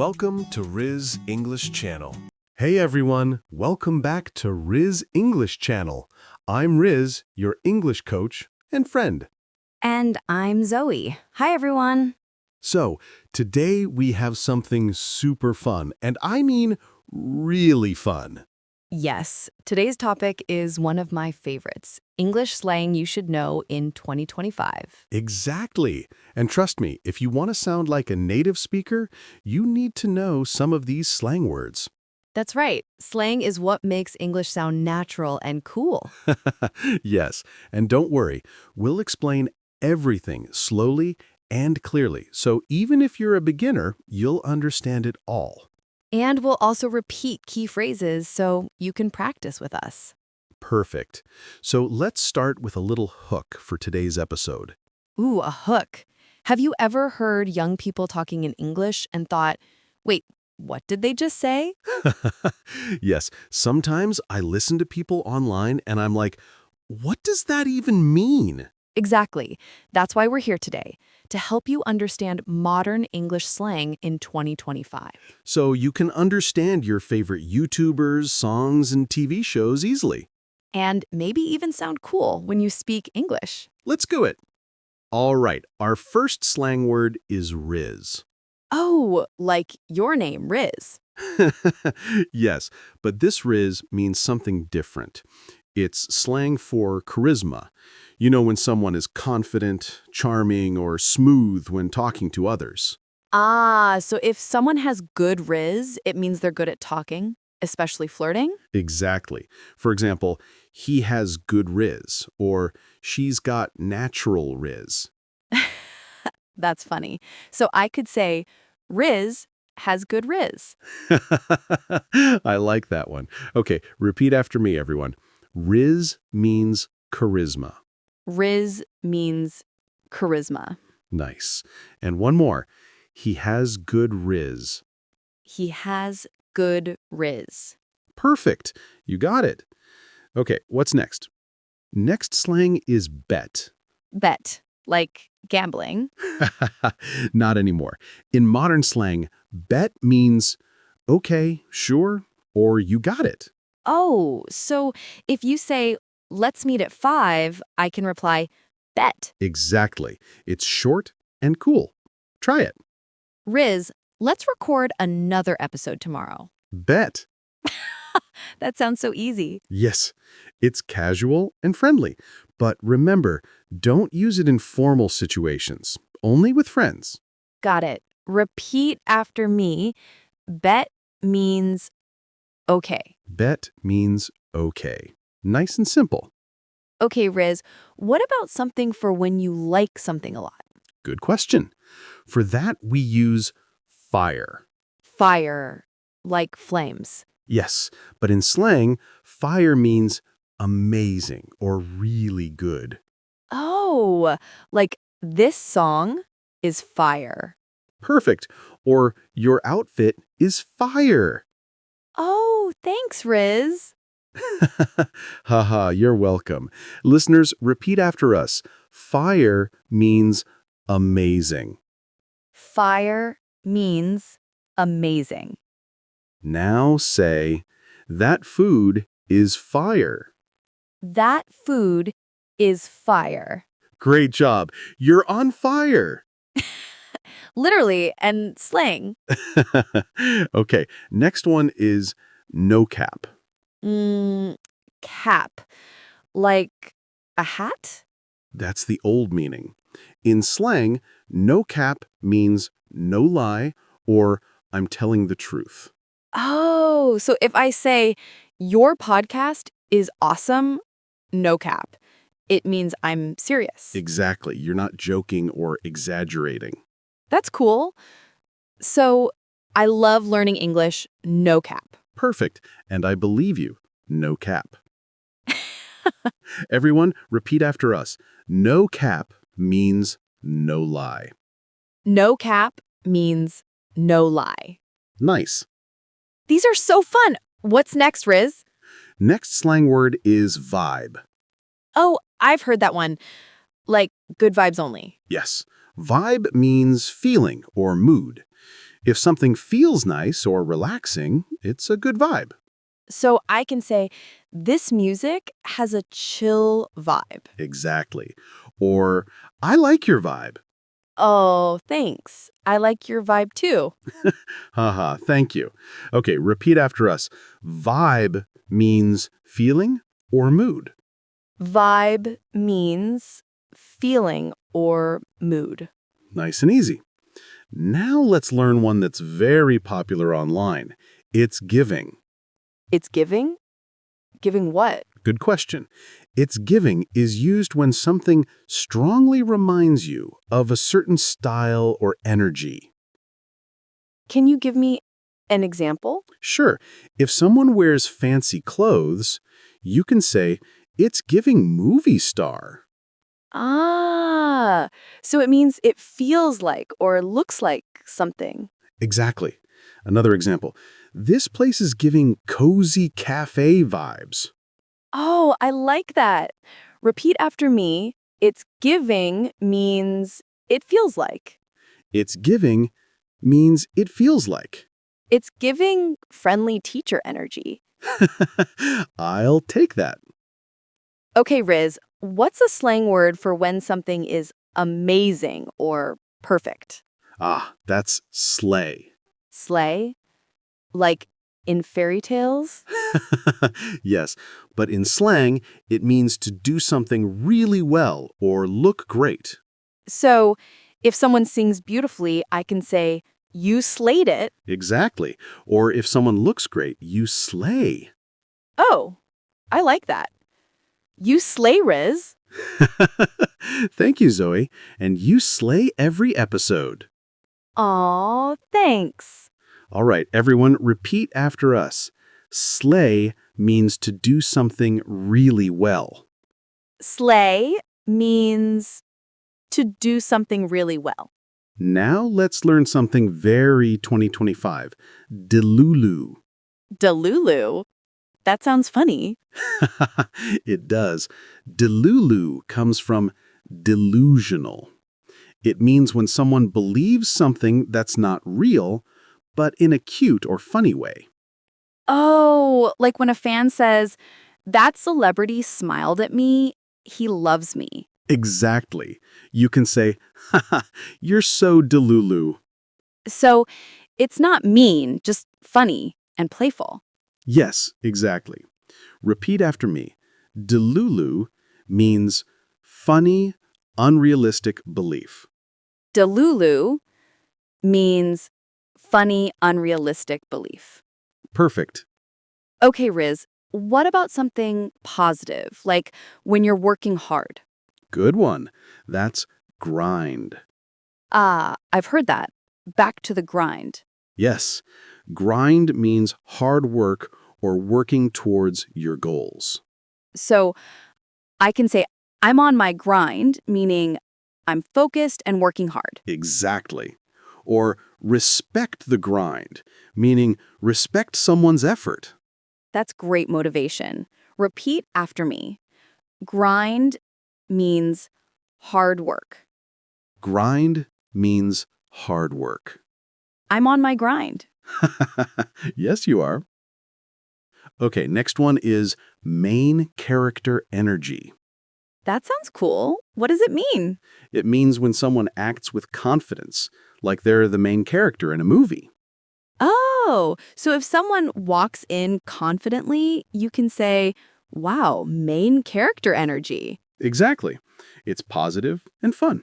Welcome to Riz English Channel. Hey everyone, welcome back to Riz English Channel. I'm Riz, your English coach and friend. And I'm Zoe. Hi, everyone. So, today we have something super fun, and I mean really fun. Yes, today's topic is one of my favorites, English slang you should know in 2025. Exactly. And trust me, if you want to sound like a native speaker, you need to know some of these slang words. That's right. Slang is what makes English sound natural and cool. Yes, and don't worry, we'll explain everything slowly and clearly, so even if you're a beginner, you'll understand it all. And we'll also repeat key phrases so you can practice with us. Perfect. So let's start with a little hook for today's episode. Ooh, a hook. Have you ever heard young people talking in English and thought, wait, what did they just say? Yes, sometimes I listen to people online and I'm like, what does that even mean? Exactly. That's why we're here today, to help you understand modern English slang in 2025. So you can understand your favorite YouTubers, songs, and TV shows easily. And maybe even sound cool when you speak English. Let's go it. All right, our first slang word is Riz. Oh, like your name, Riz. Yes, but this Riz means something different. It's slang for charisma. You know, when someone is confident, charming, or smooth when talking to others. Ah, so if someone has good Riz, it means they're good at talking, especially flirting? Exactly. For example, he has good Riz, or she's got natural Riz. That's funny. So I could say, Riz has good Riz. I like that one. Okay, repeat after me, everyone. Riz means charisma. Riz means charisma. Nice. And one more. He has good Riz. He has good Riz. Perfect. You got it. Okay, what's next? Next slang is bet. Bet, like gambling. Not anymore. In modern slang, bet means okay, sure, or you got it. Oh, so if you say, let's meet at 5, I can reply, bet. Exactly. It's short and cool. Try it. Riz, let's record another episode tomorrow. Bet. That sounds so easy. Yes, it's casual and friendly. But remember, don't use it in formal situations, only with friends. Got it. Repeat after me. Bet means okay. Bet means okay. Nice and simple. Okay, Riz, what about something for when you like something a lot? Good question. For that, we use fire. Fire, like flames. Yes, but in slang, fire means amazing or really good. Oh, like this song is fire. Perfect. Or your outfit is fire. Oh, thanks, Riz. Haha, you're welcome. Listeners, repeat after us. Fire means amazing. Fire means amazing. Now say, that food is fire. That food is fire. Great job. You're on fire. Literally, and slang. Okay, next one is no cap. Cap. Like a hat? That's the old meaning. In slang, no cap means no lie or I'm telling the truth. Oh, so if I say, your podcast is awesome, no cap, it means I'm serious. Exactly. You're not joking or exaggerating. That's cool. So I love learning English, no cap. Perfect. And I believe you. No cap. Everyone, repeat after us. No cap means no lie. No cap means no lie. Nice. These are so fun. What's next, Riz? Next slang word is vibe. Oh, I've heard that one. Like good vibes only. Yes. Vibe means feeling or mood. If something feels nice or relaxing, it's a good vibe. So I can say, this music has a chill vibe. Exactly. Or, I like your vibe. Oh, thanks. I like your vibe too. Haha, thank you. Okay, repeat after us. Vibe means feeling or mood. Vibe means feeling or mood. Nice and easy. Now let's learn one that's very popular online. It's giving. It's giving? Giving what? Good question. It's giving is used when something strongly reminds you of a certain style or energy. Can you give me an example? Sure, if someone wears fancy clothes, you can say, it's giving movie star. Ah, so it means it feels like or looks like something. Exactly. Another example. This place is giving cozy cafe vibes. Oh, I like that. Repeat after me. It's giving means it feels like. It's giving means it feels like. It's giving friendly teacher energy. I'll take that. Okay, Riz, what's a slang word for when something is amazing or perfect? Ah, that's slay. Slay? Like in fairy tales? Yes, but in slang, it means to do something really well or look great. So, if someone sings beautifully, I can say, you slayed it. Exactly. Or if someone looks great, you slay. Oh, I like that. You slay, Riz. Thank you, Zoe. And you slay every episode. Aw, thanks. All right, everyone, repeat after us. Slay means to do something really well. Slay means to do something really well. Now let's learn something very 2025. Delulu. Delulu? That sounds funny. It does. Delulu comes from delusional. It means when someone believes something that's not real, but in a cute or funny way. Oh, like when a fan says, that celebrity smiled at me, he loves me. Exactly. You can say, haha, you're so delulu. So it's not mean, just funny and playful. Yes, exactly. Repeat after me. Delulu means funny, unrealistic belief. Delulu means funny, unrealistic belief. Perfect. Okay, Riz, what about something positive, like when you're working hard? Good one. That's grind. Ah, I've heard that. Back to the grind. Yes, grind means hard work or working towards your goals. So I can say, I'm on my grind, meaning I'm focused and working hard. Exactly. Or respect the grind, meaning respect someone's effort. That's great motivation. Repeat after me. Grind means hard work. Grind means hard work. I'm on my grind. Yes, you are. Okay, next one is main character energy. That sounds cool. What does it mean? It means when someone acts with confidence, like they're the main character in a movie. Oh, so if someone walks in confidently, you can say, wow, main character energy. Exactly. It's positive and fun.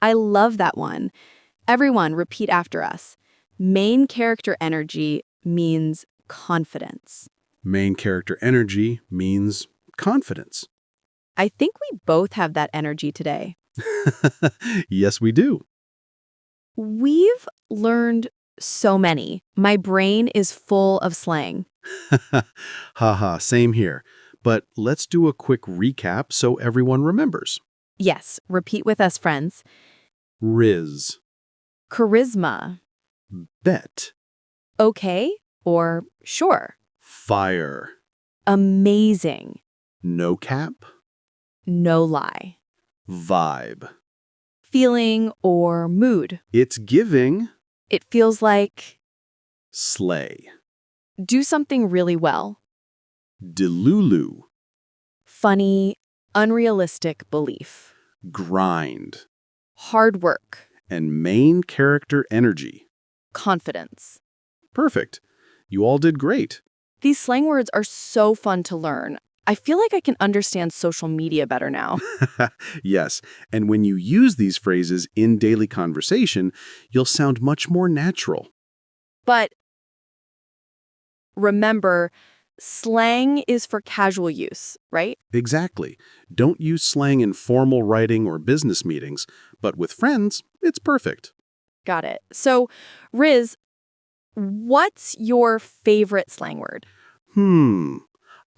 I love that one. Everyone, repeat after us. Main character energy means confidence. Main character energy means confidence. I think we both have that energy today. Yes, we do. We've learned so many. My brain is full of slang. Haha, same here. But let's do a quick recap so everyone remembers. Yes, repeat with us, friends. Riz, Charisma. bet, Okay or sure. fire, Amazing. no cap, No lie. vibe. Feeling or mood. It's giving. It feels like Slay. do something really well. Delulu. Funny, unrealistic belief. Grind. Hard work. And main character energy. Confidence. Perfect. You all did great. These slang words are so fun to learn. I feel like I can understand social media better now. Yes, and when you use these phrases in daily conversation, you'll sound much more natural. But remember, slang is for casual use, right? Exactly. Don't use slang in formal writing or business meetings, but with friends, it's perfect. Got it. So, Riz, what's your favorite slang word?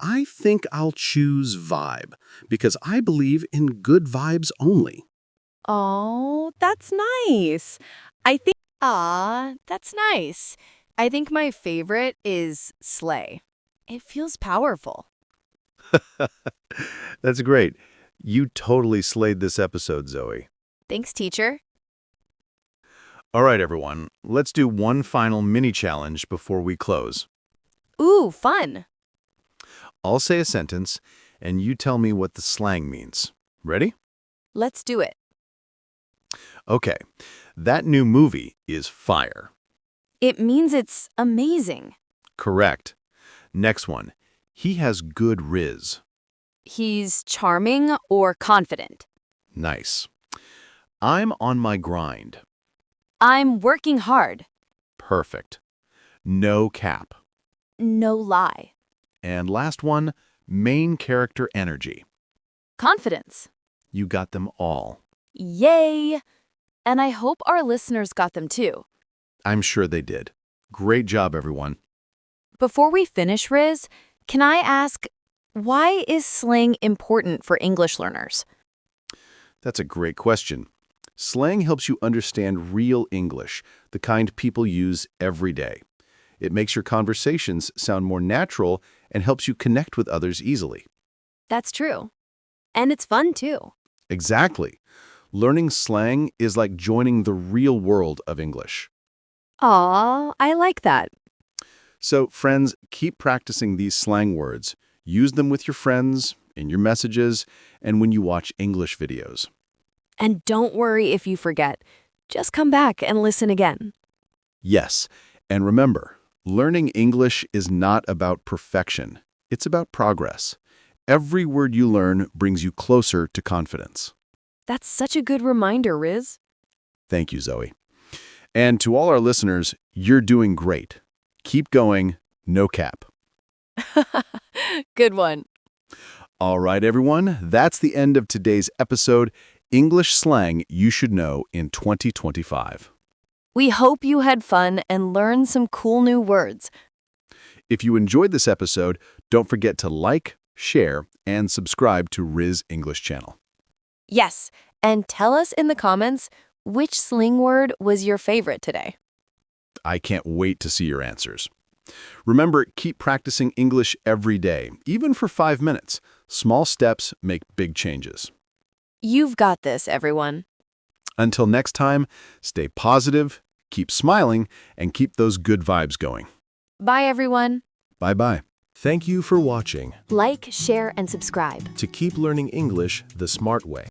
I think I'll choose vibe, because I believe in good vibes only. Oh, that's nice. I think That's nice. I think my favorite is slay. It feels powerful. That's great. You totally slayed this episode, Zoe. Thanks, teacher. All right, everyone. Let's do one final mini challenge before we close. Ooh, fun. I'll say a sentence, and you tell me what the slang means. Ready? Let's do it. Okay. That new movie is fire. It means it's amazing. Correct. Next one. He has good riz. He's charming or confident. Nice. I'm on my grind. I'm working hard. Perfect. No cap. No lie. And last one, main character energy. Confidence. You got them all. Yay! And I hope our listeners got them too. I'm sure they did. Great job, everyone. Before we finish, Riz, can I ask, why is slang important for English learners? That's a great question. Slang helps you understand real English, the kind people use every day. It makes your conversations sound more natural and helps you connect with others easily. That's true. And it's fun too. Exactly. Learning slang is like joining the real world of English. Aw, I like that. So, friends, keep practicing these slang words. Use them with your friends, in your messages, and when you watch English videos. And don't worry if you forget. Just come back and listen again. Yes, and remember, learning English is not about perfection. It's about progress. Every word you learn brings you closer to confidence. That's such a good reminder, Riz. Thank you, Zoe. And to all our listeners, you're doing great. Keep going, no cap. Good one. All right, everyone, that's the end of today's episode, English Slang You Should Know in 2025. We hope you had fun and learned some cool new words. If you enjoyed this episode, don't forget to like, share, and subscribe to Riz English Channel. Yes, and tell us in the comments which slang word was your favorite today. I can't wait to see your answers. Remember, keep practicing English every day, even for 5 minutes. Small steps make big changes. You've got this, everyone. Until next time, stay positive, keep smiling, and keep those good vibes going. Bye, everyone. Bye-bye. Thank you for watching. Like, share, and subscribe. To keep learning English the smart way.